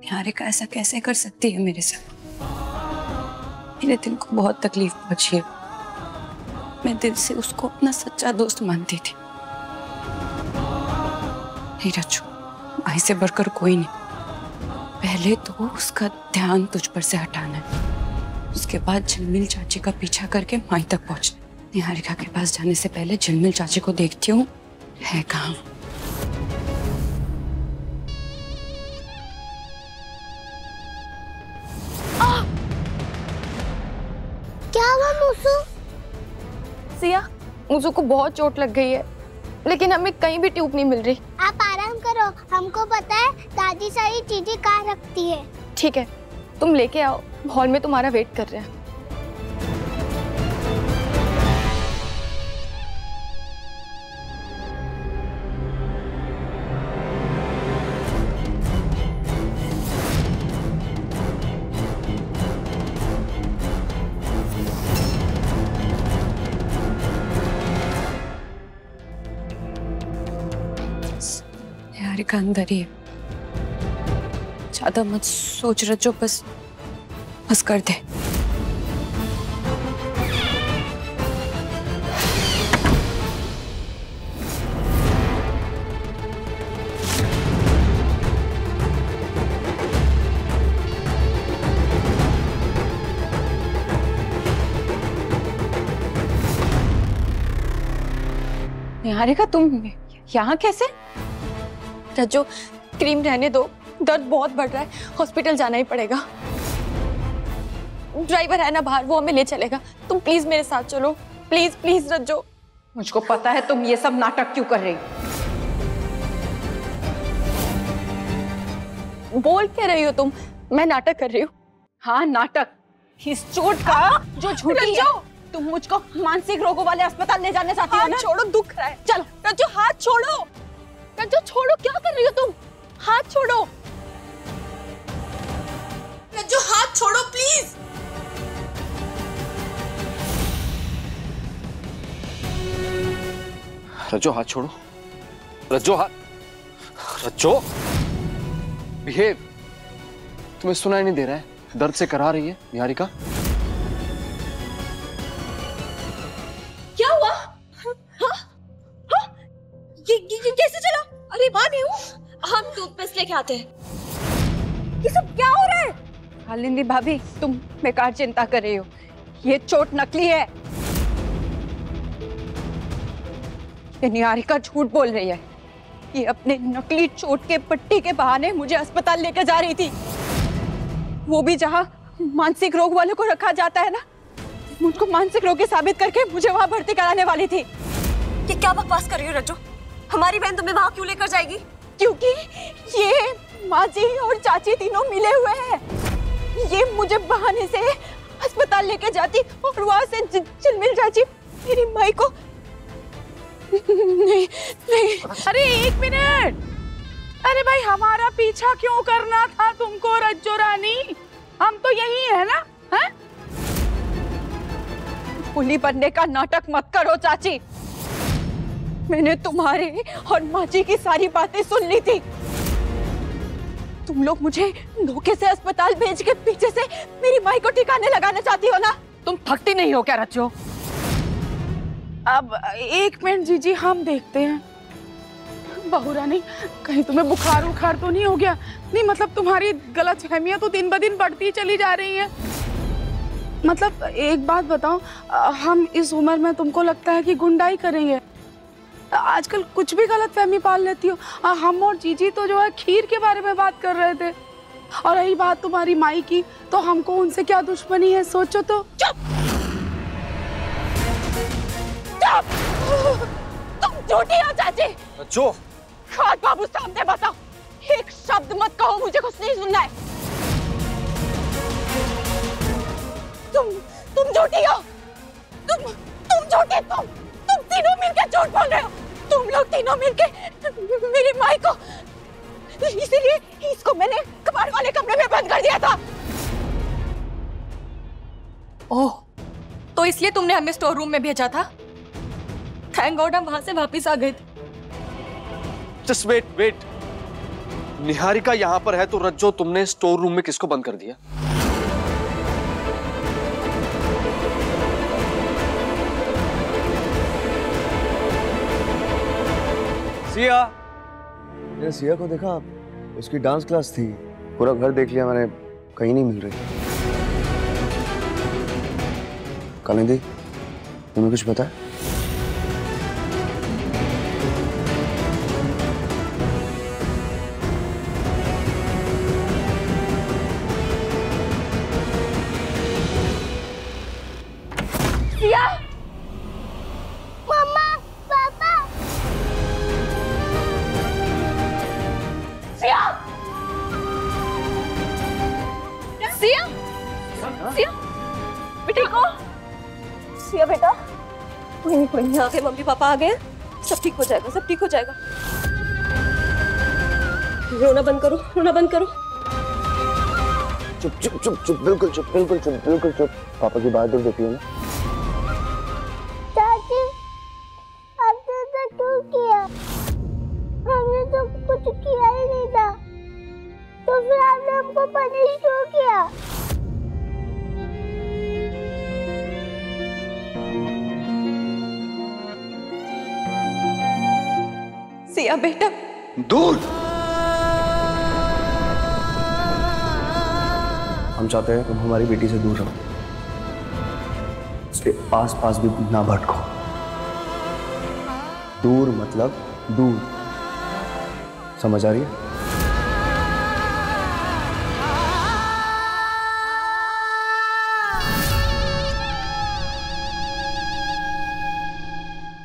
निहारिका ऐसा कैसे कर सकती है मेरे साथ? मेरे दिल को बहुत तकलीफ पहुंची है। मैं दिल से उसको अपना सच्चा दोस्त मानती थी। नहीं रज्जू, माई से बढ़कर कोई नहीं। पहले तो उसका ध्यान तुझ पर से हटाना है, उसके बाद झिलमिल चाची का पीछा करके माई तक पहुंचना। निहारिका के पास जाने से पहले झिलमिल चाची को देखती हूँ है कहाँ। क्या हुआ मूसू? सिया, मूसू को बहुत चोट लग गई है, लेकिन हमें कहीं भी ट्यूब नहीं मिल रही। आप आराम करो, हमको पता है दादी सारी चीजें कहाँ रखती है। ठीक है, तुम लेके आओ, हॉल में तुम्हारा वेट कर रहे हैं। निहारिका अंदर ही है। ज्यादा मत सोच रज्जो, बस कर दे। निहारिका तुम यहाँ कैसे? रज्जो, क्रीम रहने दो, दर्द बहुत बढ़ रहा है, हॉस्पिटल जाना ही पड़ेगा। ड्राइवर है ना बाहर, वो हमें ले चलेगा। तुम प्लीज मेरे साथ चलो, प्लीज प्लीज रज्जो। मुझको पता है तुम ये सब नाटक क्यों कर रही हो। बोल क्या रही हो तुम? मैं नाटक कर रही हूँ? हाँ नाटक, इस चोट का जो झूठी है। तुम मुझको मानसिक रोगों वाले अस्पताल ले जाने चाहती हो ना? छोड़ो, दुख रहा है। चलो रज्जो, हाथ छोड़ो। रज्जो छोड़ो, क्या कर रही हो तुम? हाथ छोड़ो रज्जो, हाथ छोड़ो प्लीज। रज्जो हाथ छोड़ो, रज्जो हाथ, रज्जो बिहेव। तुम्हें सुनाई नहीं दे रहा है? दर्द से करा रही है निहारिका। क्या हुआ? ये कैसे चला? अरे माँ नहीं हूँ, हम टूथपेस्ट लेके आते हैं। ये सब क्या हो रहा है? हालिंदी भाभी, तुम बेकार चिंता कर रही हो। ये चोट नकली है। ये निहारिका झूठ बोल रही है। ये अपने नकली चोट के पट्टी के बहाने मुझे अस्पताल लेकर जा रही थी, वो भी जहाँ मानसिक रोग वालों को रखा जाता है ना। मुझको मानसिक रोगी साबित करके मुझे वहाँ भर्ती कराने वाली थी। ये क्या बकवास कर रही हो रज्जो? हमारी बहन तुम्हें वहाँ क्यों लेकर जाएगी? क्योंकि ये माँ जी और चाची तीनों मिले हुए हैं। ये मुझे बहाने से अस्पताल लेके जाती और वहाँ से झिलमिल चाची मेरी माई को नहीं। अरे एक मिनट, अरे भाई हमारा पीछा क्यों करना था तुमको रज्जो रानी? हम तो यही है ना? हैं? पुली बनने का नाटक मत करो चाची। मैंने तुम्हारे और माँ जी की सारी बातें सुन ली थी। तुम लोग मुझे धोखे से अस्पताल भेज के पीछे से मेरी माई को ठिकाने लगाना चाहती हो ना? तुम थकती नहीं हो क्या रज्जो? अब एक मिनट जीजी, हम देखते हैं। बहू रानी, कहीं तुम्हें बुखार उखार तो नहीं हो गया? नहीं मतलब तुम्हारी गलतफहमियां तो दिन ब दिन बढ़ती चली जा रही हैं। मतलब एक बात बताओ, हम इस उम्र में तुमको लगता है कि गुंडाई करेंगे? आजकल कुछ भी गलतफहमी पाल लेती हो। हम और जीजी तो जो है खीर के बारे में बात कर रहे थे। और रही बात तुम्हारी माई की, तो हमको उनसे क्या दुश्मनी है सोचो तो। चुप! चुप! तुम झूठी हो चाची। जो खाद बाबू सामने बताओ, एक शब्द मत कहो, मुझे कुछ नहीं सुनना है। तुम झूठी हो। तुम झूठी, तुम तीनों मिलकर झूठ बोल रहे हो। तुम लोग तीनों मिलकर मेरी माई को, इसीलिए इसको मैंने कबाड़ वाले कमरे में बंद कर दिया था। ओह, तो इसलिए तुमने हमें स्टोर रूम में भेजा था? थैंक गॉड हम वहां से वापस आ गए थे। जस्ट वेट वेट, निहारिका यहाँ पर है तो रज्जो तुमने स्टोर रूम में किसको बंद कर दिया? सिया, मैंने सिया को देखा, उसकी डांस क्लास थी। पूरा घर देख लिया मैंने, कहीं नहीं मिल रही। कालिंदी, तुम्हें कुछ पता है? मम्मा, पापा। सिया, सिया, सिया, बेटा को, सिया बेटा, कोई नहीं आ गए, मम्मी पापा आ गए, सब ठीक हो जाएगा, सब ठीक हो जाएगा। रोना बंद करो, रोना बंद करो। चुप चुप चुप चुप, बिल्कुल चुप, बिल्कुल चुप, बिल्कुल चुप। पापा की बात देती है ना। चाची, आपने तो क्यों किया? हमने तो कुछ किया ही नहीं था, तो फिर आपने हमको पनिश क्यों किया? सिया बेटा, दूर। हम चाहते हैं तुम हमारी बेटी से दूर रहो, उसके आसपास भी ना भटको। दूर मतलब दूर, समझ आ रही है?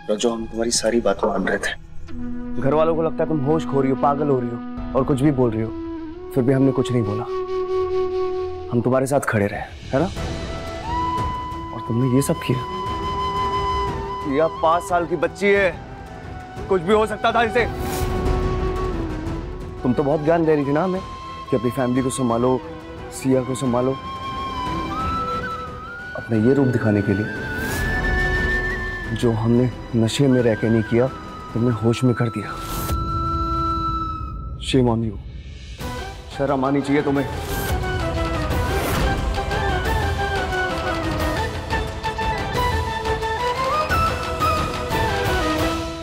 रज्जो, हम तुम्हारी सारी बातें मान रहे थे। घर वालों को लगता है तुम होश खो रही हो, पागल हो रही हो और कुछ भी बोल रही हो, फिर भी हमने कुछ नहीं बोला। हम तुम्हारे साथ खड़े रहे, है ना? और तुमने ये सब किया। यह 5 साल की बच्ची है, कुछ भी हो सकता था इसे। तुम तो बहुत ज्ञान दे रही थी ना हमें कि अपनी फैमिली को संभालो, सिया को संभालो, अपना ये रूप दिखाने के लिए। जो हमने नशे में रह के नहीं किया, तुमने होश में कर दिया। शेम ऑन यू, शर्म आनी चाहिए तुम्हें।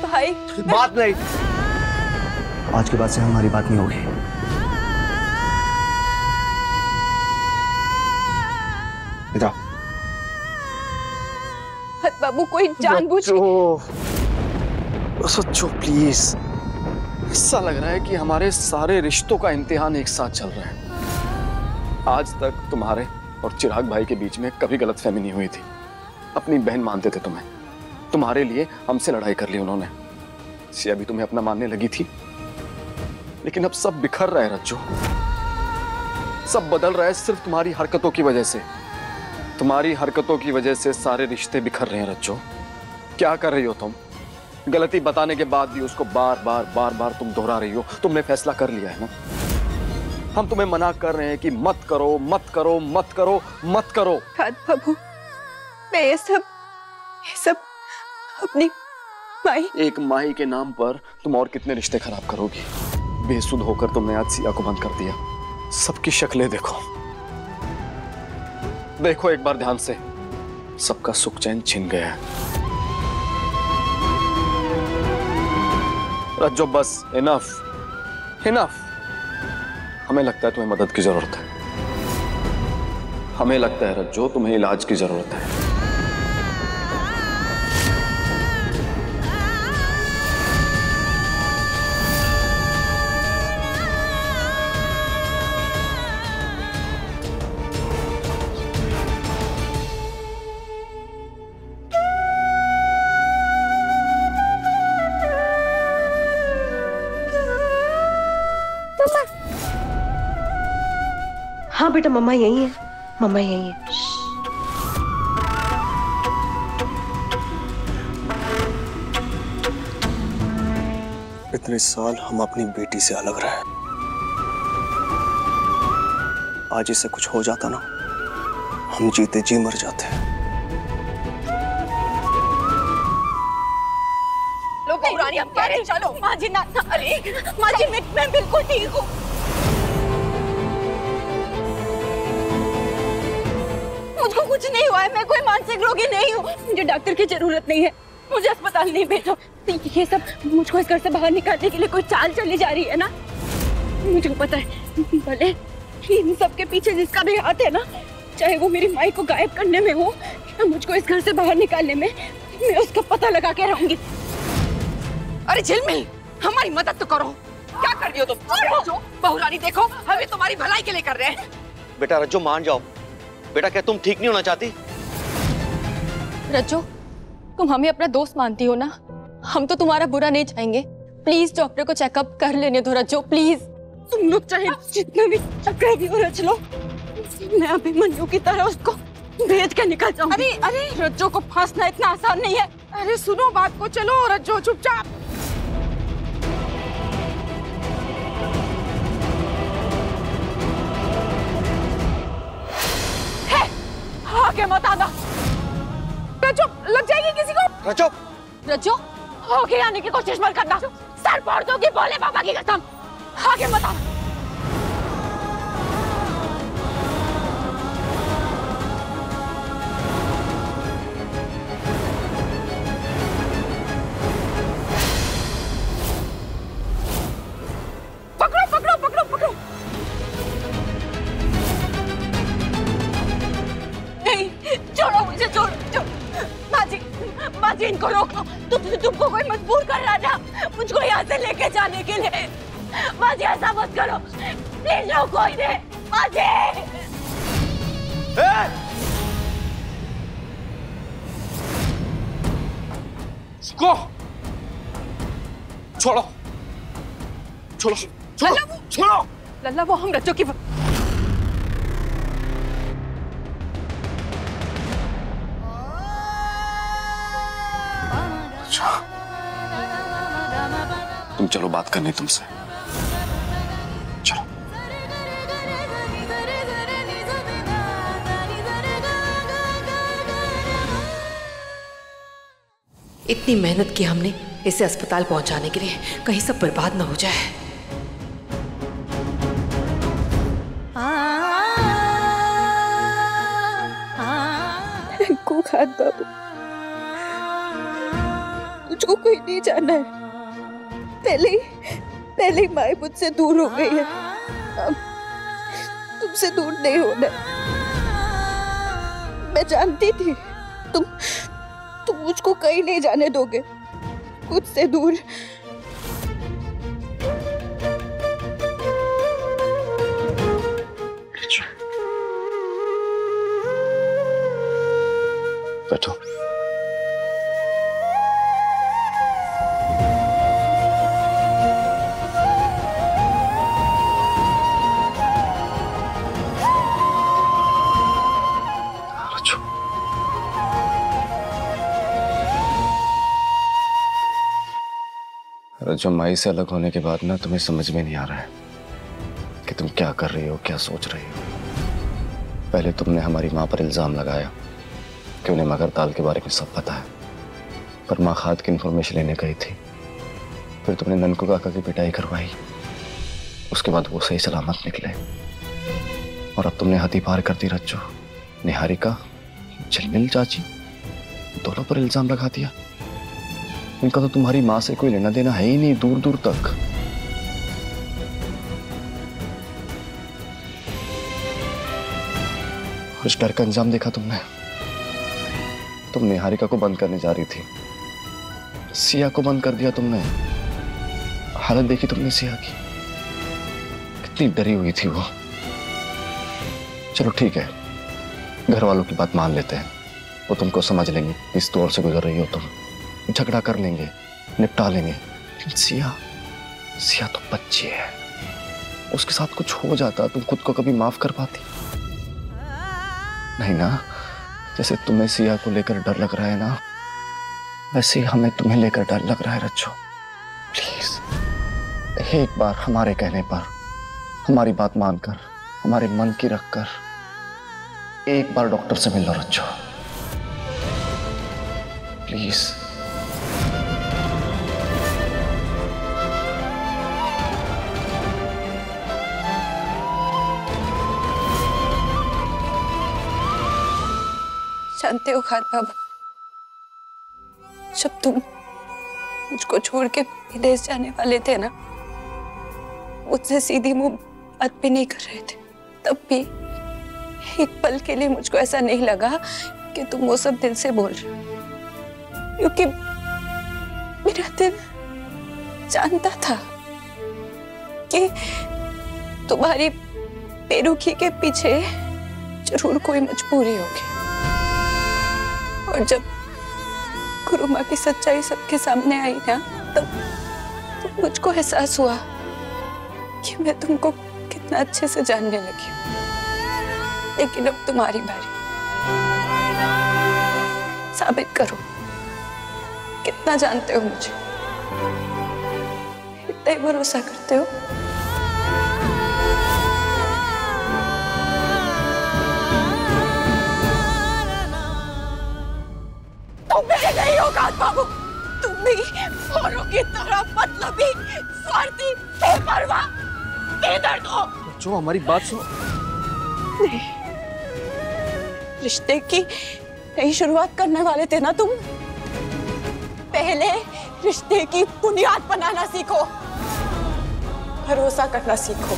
भाई बात नहीं, आज के बाद से हमारी बात नहीं होगी। इधर बाबू, कोई जानबूझ सच्चो प्लीज, ऐसा लग रहा है कि हमारे सारे रिश्तों का इम्तिहान एक साथ चल रहा है। आज तक तुम्हारे और चिराग भाई के बीच में कभी गलतफहमी नहीं हुई थी। अपनी बहन मानते थे तुम्हें, तुम्हारे लिए हमसे लड़ाई कर ली उन्होंने। सिया भी तुम्हें अपना मानने लगी थी, लेकिन अब सब बिखर रहा है रज्जो, सब बदल रहा है सिर्फ तुम्हारी हरकतों की वजह से। तुम्हारी हरकतों की वजह से सारे रिश्ते बिखर रहे हैं रज्जो। क्या कर रही हो तुम? गलती बताने के बाद भी उसको बार बार तुम दोहरा रही हो। तुमने फैसला कर लिया है ना? हम तुम्हें मना कर रहे हैं कि मत करो, मत करो, मत करो, मत करो। बाबू, मैं ये सब अपनी माही। एक माही के नाम पर तुम और कितने रिश्ते खराब करोगी? बेसुध होकर तुमने आज सिया को बंद कर दिया। सबकी शक्लें देखो, देखो एक बार ध्यान से, सबका सुख चैन छिन गया है। रज्जो बस, इनफ इनफ। हमें लगता है तुम्हें मदद की जरूरत है। हमें लगता है रज्जो तुम्हें इलाज की जरूरत है। हाँ बेटा, मम्मा यही है, मम्मा यही है। इतने साल हम अपनी बेटी से अलग रहे, आज इसे कुछ हो जाता ना, हम जीते जी मर जाते। लो बहुरानी हम कह रहे चलो। माँ जी ना, अरे माँ जी मैं बिल्कुल ठीक हूँ। मुझको कुछ नहीं हुआ है, मैं कोई मानसिक रोगी नहीं हूँ। मुझे डॉक्टर की जरूरत नहीं है, मुझे अस्पताल नहीं भेजो। ये सब मुझको इस घर से बाहर निकालने के लिए कोई चाल चली जा रही है ना। मुझे पता है, भले इन सब के पीछे जिसका भी हाथ है ना, चाहे वो मेरी माई को गायब करने में हो या मुझको इस घर से बाहर निकालने में, मैं उसका पता लगा के रहूंगी। अरे झिलमिल, हमारी मदद तो करो। क्या कर रही हो तुम? बहुरानी देखो, हम तुम्हारी भलाई के लिए कर रहे हैं। बेटा रज्जो मान जाओ। बेटा क्या तुम ठीक नहीं होना चाहती? रज्जो, तुम हमें अपना दोस्त मानती हो ना, हम तो तुम्हारा बुरा नहीं चाहेंगे। प्लीज डॉक्टर को चेकअप कर लेने दो रज्जो, प्लीज। तुम लोग चाहे जितना भी चक्कर भी हो रच लो, मैं अभिमन्यु की तरह उसको भेज के निकल जाऊंगी। अरे रज्जो को फांसना इतना आसान नहीं है। अरे सुनो बात को, चलो रज्जो चुपचाप। आगे मत आना। रज्जो लग जाएगी किसी को। रज्जो रज्जो, आगे आने की कोशिश मत करना, सर फोड़ दोगी, बोले बाबा की कसम। आगे मत आना। पकड़ो पकड़ो पकड़ो पकड़ो। नहीं, छोड़ो मुझे, छोड़ो। माँ जी इनको रोक लो। तुमको कोई मजबूर कर रहा था मुझको यहाँ से लेके जाने के लिए। माँ जी ऐसा मत करो, प्लीज रोको इन्हें। माँ जी इसको छोड़ो, छोड़ो, छोड़ो, छोड़ो। लल्ला, वो हम रज्जो की तुम चलो, बात करनी तुमसे। चलो। इतनी मेहनत की हमने इसे अस्पताल पहुंचाने के लिए, कहीं सब बर्बाद ना हो जाए। खान बाबू, मुझको कोई नहीं जानना है। पहले ही माए मुझसे दूर हो गई है, अब तुमसे दूर नहीं होना। मैं जानती थी तुम मुझको कहीं नहीं जाने दोगे, मुझसे दूर। बैठो। रज्जो, माई से अलग होने के बाद ना तुम्हें समझ में नहीं आ रहा है कि तुम क्या कर रही हो, क्या सोच रही हो। पहले तुमने हमारी माँ पर इल्जाम लगाया कि उन्हें मगरताल के बारे में सब पता है, पर माँ खाद की इंफॉर्मेशन लेने गई थी। फिर तुमने ननकू काका की पिटाई करवाई, उसके बाद वो सही सलामत निकले। और अब तुमने हदी पार कर दी रज्जो। निहारिका, झिलमिल चाची, दोनों पर इल्जाम लगा दिया। इनका तो तुम्हारी माँ से कोई लेना देना है ही नहीं, दूर दूर तक। और इस डर का अंजाम देखा तुमने? तुम निहारिका को बंद करने जा रही थी, सिया को बंद कर दिया तुमने। हालत देखी तुमने सिया की, कितनी डरी हुई थी वो। चलो ठीक है, घर वालों की बात मान लेते हैं, वो तुमको समझ लेंगे, इस दौर से गुजर रही हो तुम, झगड़ा कर लेंगे, निपटा लेंगे। सिया तो बच्ची है, उसके साथ कुछ हो जाता तुम खुद को कभी माफ कर पाती? नहीं ना। जैसे तुम्हें सिया को लेकर डर लग रहा है ना, वैसे हमें तुम्हें लेकर डर लग रहा है रज्जो। प्लीज एक बार हमारे कहने पर, हमारी बात मानकर, हमारे मन की रखकर एक बार डॉक्टर से मिल लो रज्जो, प्लीज। जानते हो खान बाबू, जब तुम मुझको छोड़ के विदेश जाने वाले थे ना, मुझसे सीधी मुंह बात भी नहीं कर रहे थे, तब भी एक पल के लिए मुझको ऐसा नहीं लगा कि तुम वो सब दिल से बोल रहे हो, क्योंकि मेरा दिल जानता था कि तुम्हारी बेरुखी के पीछे जरूर कोई मजबूरी होगी। और जब गुरु माँ की सच्चाई सबके सामने आई ना, तब मुझको एहसास हुआ कि मैं तुमको कितना अच्छे से जानने लगी हूँ। लेकिन अब तुम्हारी बारी, साबित करो कितना जानते हो मुझे, इतना ही भरोसा करते हो। तुम मेरे नहीं हो खान बाबू, तुम भी औरों की तरह मतलबी, स्वार्थी, बेपरवाह, बेदर्द हो। जो हमारी बात सुनो। नहीं, रिश्ते की नई शुरुआत करने वाले थे ना तुम, पहले रिश्ते की बुनियाद बनाना सीखो, भरोसा करना सीखो।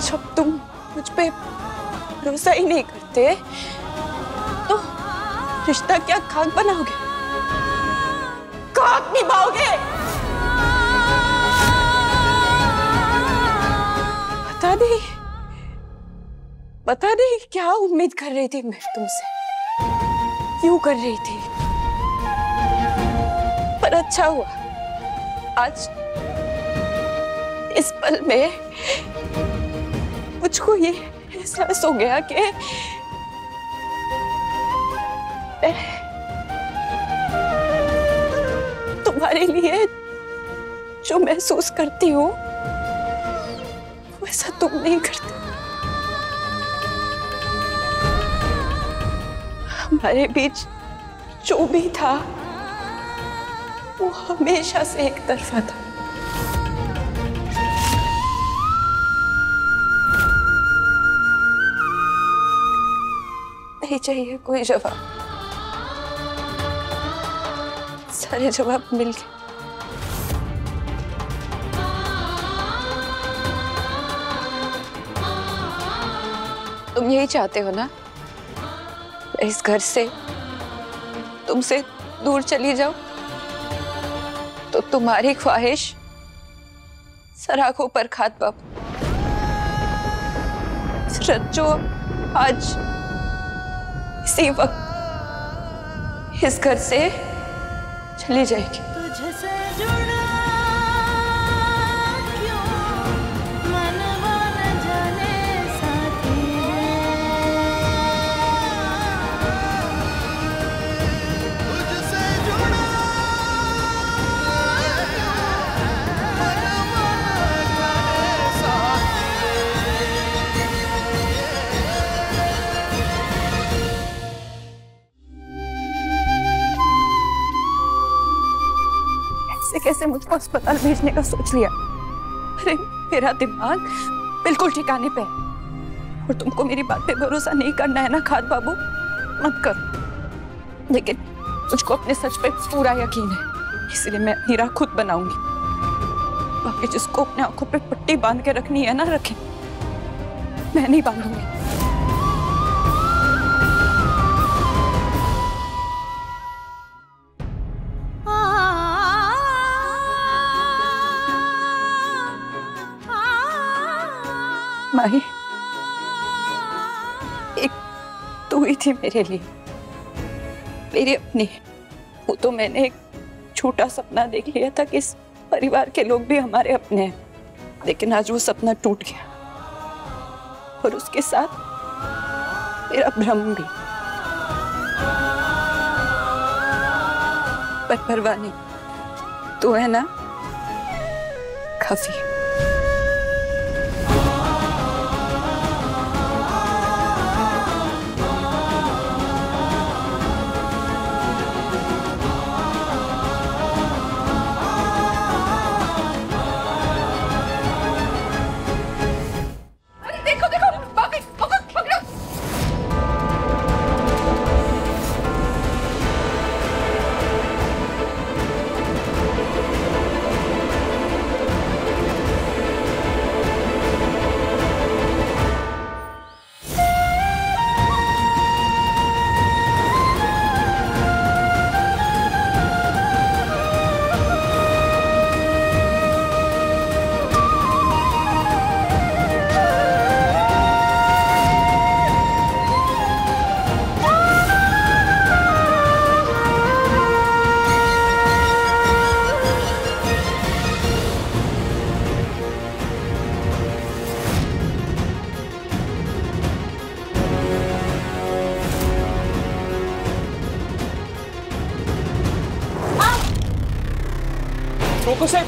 जब तुम मुझ पे भरोसा ही नहीं करते तो रिश्ता क्या खाक बनाओगे, खाक निभाओगे? बता दे क्या उम्मीद कर रही थी मैं तुमसे, क्यों कर रही थी? पर अच्छा हुआ आज इस पल में मुझको ये एहसास हो गया कि तुम्हारे लिए जो महसूस करती हूँ वैसा तुम नहीं करते। हमारे बीच जो भी था वो हमेशा से एक तरफा था। नहीं चाहिए कोई जवाब, सारे जवाब मिल गए। तुम यही चाहते हो ना, इस घर से तुमसे दूर चली जाओ, तो तुम्हारी ख्वाहिश सराखों पर खात बाबू। रज्जो आज इसी वक्त इस घर से चली जाएगी। कैसे मुझको अस्पताल भेजने का सोच लिया? अरे मेरा दिमाग बिल्कुल ठिकाने पे है। और तुमको मेरी बात पे भरोसा नहीं करना है ना खाद बाबू, मत करो। लेकिन मुझको अपने सच पे पूरा यकीन है, इसलिए मैं अपनी राह खुद बनाऊंगी। बाकी जिसको अपने आंखों पे पट्टी बांध के रखनी है ना रखे, मैं नहीं बांधूंगी। माही, एक तू ही थी मेरे लिए, मेरी अपनी। वो तो मैंने एक छोटा सपना देख लिया था कि इस परिवार के लोग भी हमारे अपने हैं, लेकिन आज वो सपना टूट गया और उसके साथ मेरा भ्रम भी। पर परवाह नहीं, तू है ना काफी। लोग उसे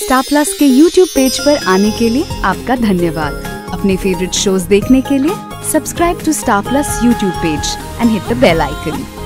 स्टार प्लस के YouTube पेज पर आने के लिए आपका धन्यवाद। अपने फेवरेट शोज देखने के लिए subscribe to Star Plus YouTube page and hit the bell icon.